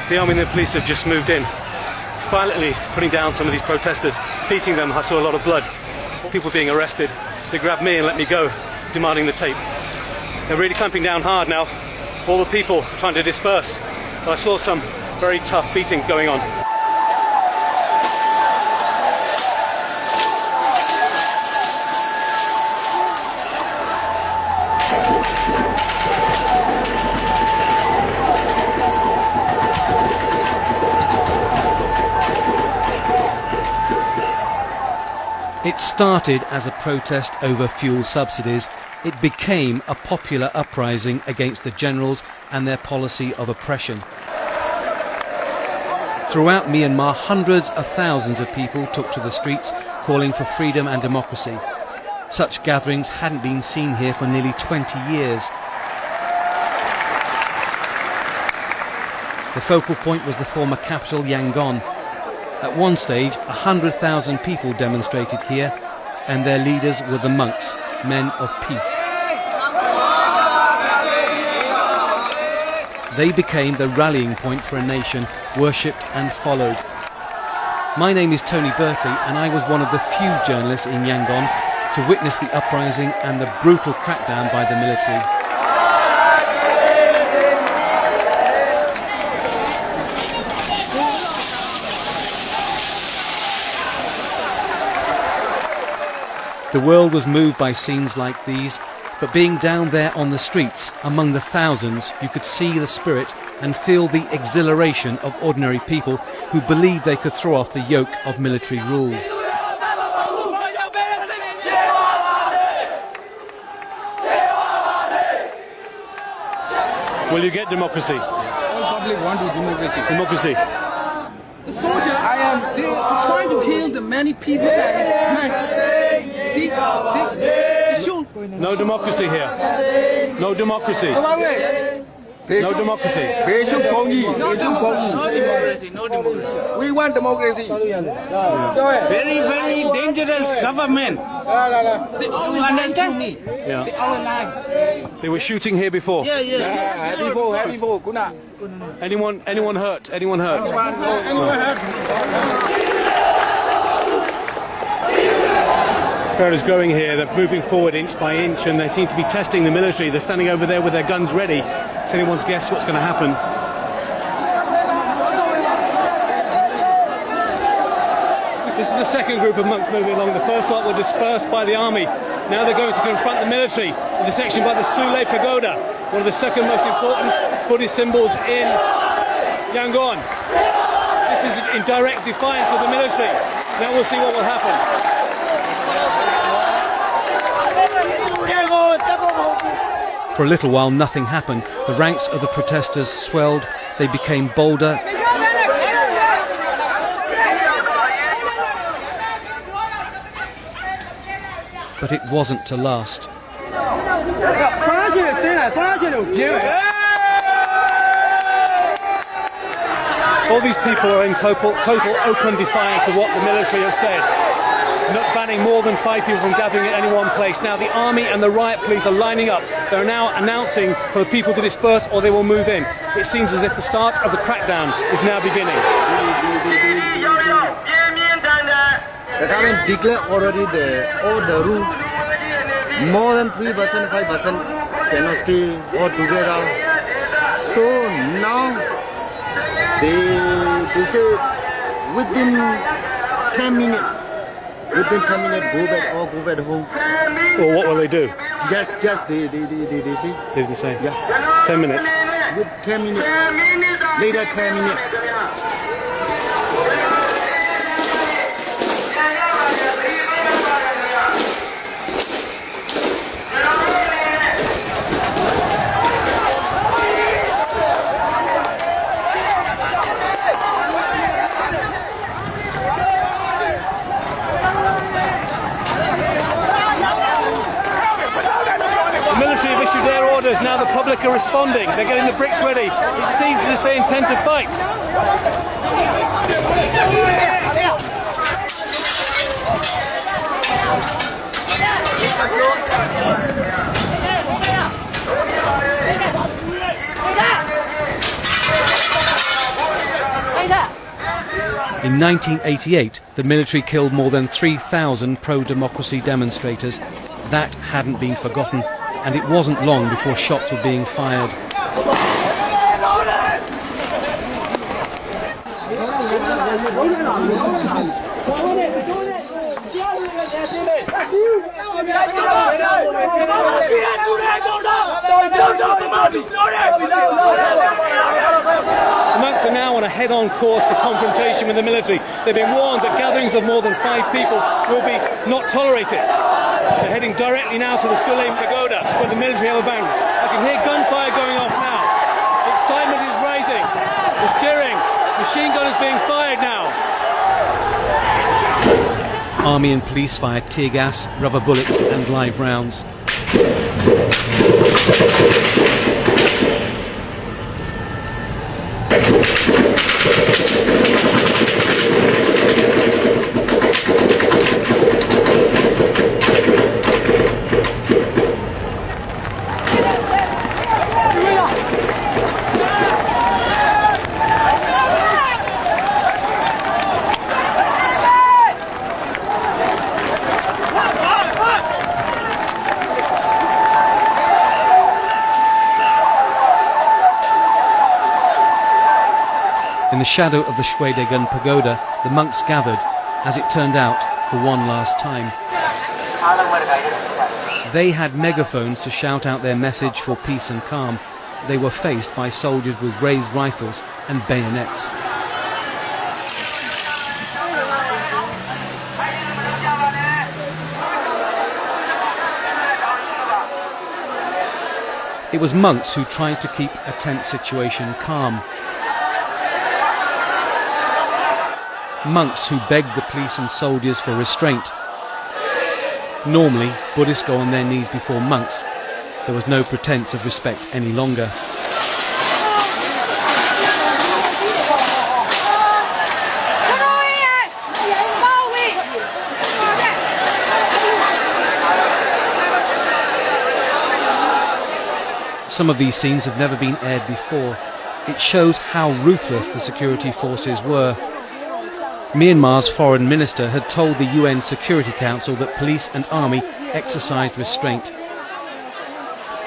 The army and the police have just moved in, violently putting down some of these protesters, beating them. I saw a lot of blood, people being arrested. They grabbed me and let me go, demanding the tape. They're really clamping down hard now. All the people trying to disperse. But I saw some very tough beatings going on. It started as a protest over fuel subsidies. It became a popular uprising against the generals and their policy of oppression. Throughout Myanmar, hundreds of thousands of people took to the streets calling for freedom and democracy. Such gatherings hadn't been seen here for nearly 20 years. The focal point was the former capital, Yangon. At one stage, 100,000 people demonstrated here, and their leaders were the monks, men of peace. They became the rallying point for a nation worshipped and followed. My name is Tony Berkeley, and I was one of the few journalists in Yangon to witness the uprising and the brutal crackdown by the military. The world was moved by scenes like these, but being down there on the streets, among the thousands, you could see the spirit and feel the exhilaration of ordinary people who believed they could throw off the yoke of military rule. Will you get democracy? All public want democracy. Democracy. The soldier, they are trying to kill the many people that see, they shoot. No democracy here. No democracy. No democracy. No democracy. No democracy. We want democracy. Very, very dangerous government. They always understand me. Yeah. They always lie. They were shooting here before. Yeah. Anyone hurt? Anyone hurt? Crowd is growing here. They're moving forward inch by inch, and they seem to be testing the military. They're standing over there with their guns ready. It's anyone's guess what's going to happen. This is the second group of monks moving along. The first lot were dispersed by the army. Now they're going to confront the military in the section by the Sule Pagoda, one of the second most important Buddhist symbols in Yangon. This is in direct defiance of the military. Now we'll see what will happen. For a little while, nothing happened. The ranks of the protesters swelled. They became bolder. But it wasn't to last. All these people are in total open defiance of what the military have said, not banning more than 5 people from gathering at any one place. Now the army and the riot police are lining up. They're now announcing for the people to disperse or they will move in. It seems as if the start of the crackdown is now beginning. The government declared already all the rule. More than 3%, 5% cannot stay all together. So now they say within 10 minutes, go back or go back home. Well, what will they do? Just they say. They did the same. Yeah. 10 minutes. With 10 minutes. Later 10 minutes. Now the public are responding. They're getting the bricks ready. It seems as if they intend to fight. In 1988, the military killed more than 3,000 pro-democracy demonstrators. That hadn't been forgotten, and it wasn't long before shots were being fired. The monks are now on a head-on course for confrontation with the military. They've been warned that gatherings of more than 5 people will be not tolerated. They're heading directly now to the Sule Pagoda, where the military have a bank. I can hear gunfire going off now. Excitement is rising. There's cheering. Machine gun is being fired now. Army and police fired tear gas, rubber bullets and live rounds. In the shadow of the Shwedagon Pagoda, the monks gathered, as it turned out, for one last time. They had megaphones to shout out their message for peace and calm. They were faced by soldiers with raised rifles and bayonets. It was monks who tried to keep a tense situation calm. Monks who begged the police and soldiers for restraint. Normally, Buddhists go on their knees before monks. There was no pretense of respect any longer. Some of these scenes have never been aired before. It shows how ruthless the security forces were. Myanmar's foreign minister had told the UN Security Council that police and army exercised restraint.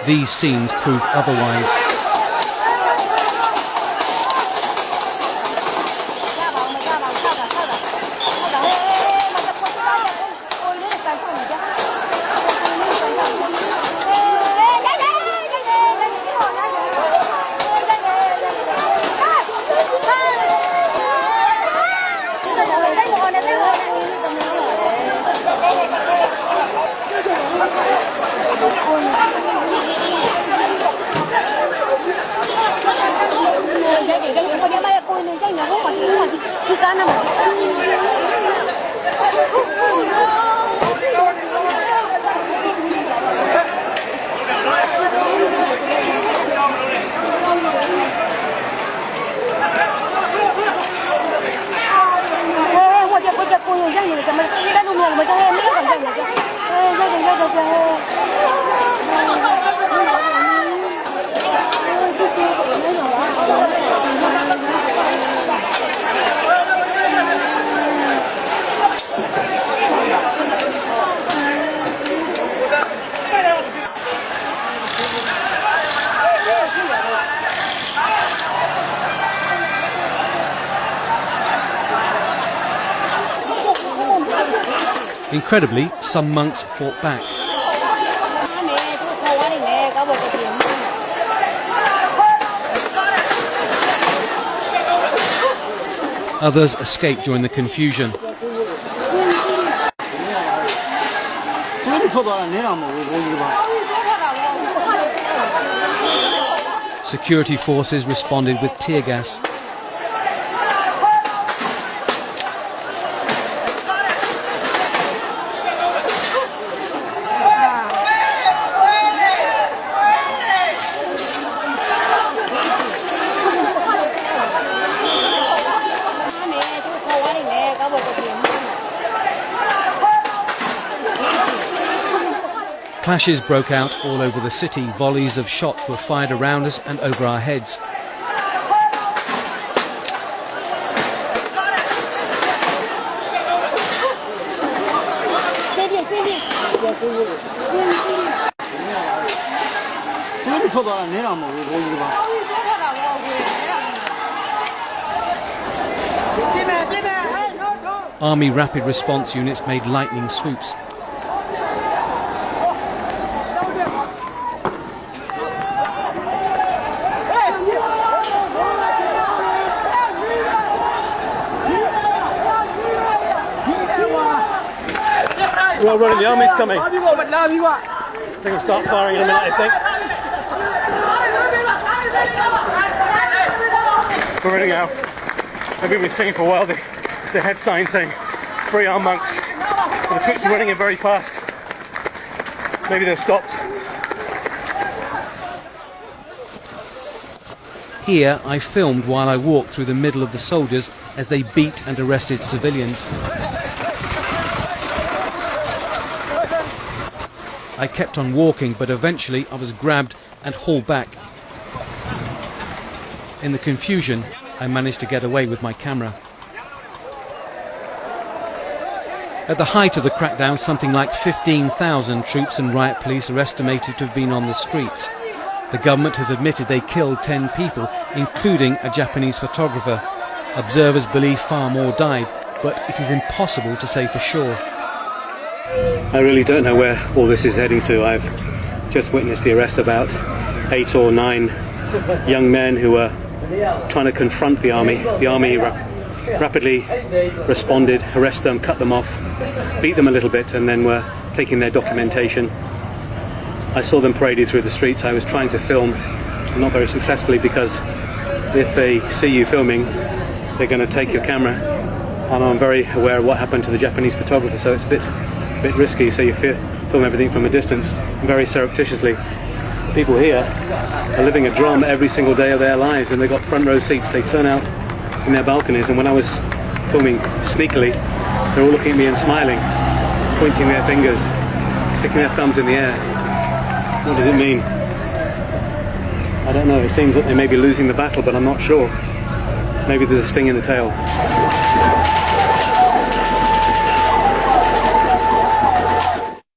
These scenes prove otherwise. Incredibly, some monks fought back. Others escaped during the confusion. Security forces responded with tear gas. Clashes broke out all over the city. Volleys of shots were fired around us and over our heads. Army rapid response units made lightning swoops. Well, running, the army's coming. I think I'll start firing in a minute, I think. We're running out. I've been singing for a while, the head sign saying, "Free our monks." But the troops are running in very fast. Maybe they've stopped. Here I filmed while I walked through the middle of the soldiers as they beat and arrested civilians. I kept on walking, but eventually I was grabbed and hauled back. In the confusion, I managed to get away with my camera. At the height of the crackdown, something like 15,000 troops and riot police are estimated to have been on the streets. The government has admitted they killed 10 people, including a Japanese photographer. Observers believe far more died, but it is impossible to say for sure. I really don't know where all this is heading to. I've just witnessed the arrest of about 8 or 9 young men who were trying to confront the army. The army rapidly responded, arrested them, cut them off, beat them a little bit, and then were taking their documentation. I saw them paraded through the streets. I was trying to film, not very successfully, because if they see you filming, they're going to take your camera. And I'm very aware of what happened to the Japanese photographer, so it's a bit risky, so you film everything from a distance, very surreptitiously. The people here are living a drama every single day of their lives, and they've got front row seats. They turn out in their balconies, and when I was filming sneakily, they're all looking at me and smiling, pointing their fingers, sticking their thumbs in the air. What does it mean? I don't know. It seems that they may be losing the battle, but I'm not sure. Maybe there's a sting in the tail.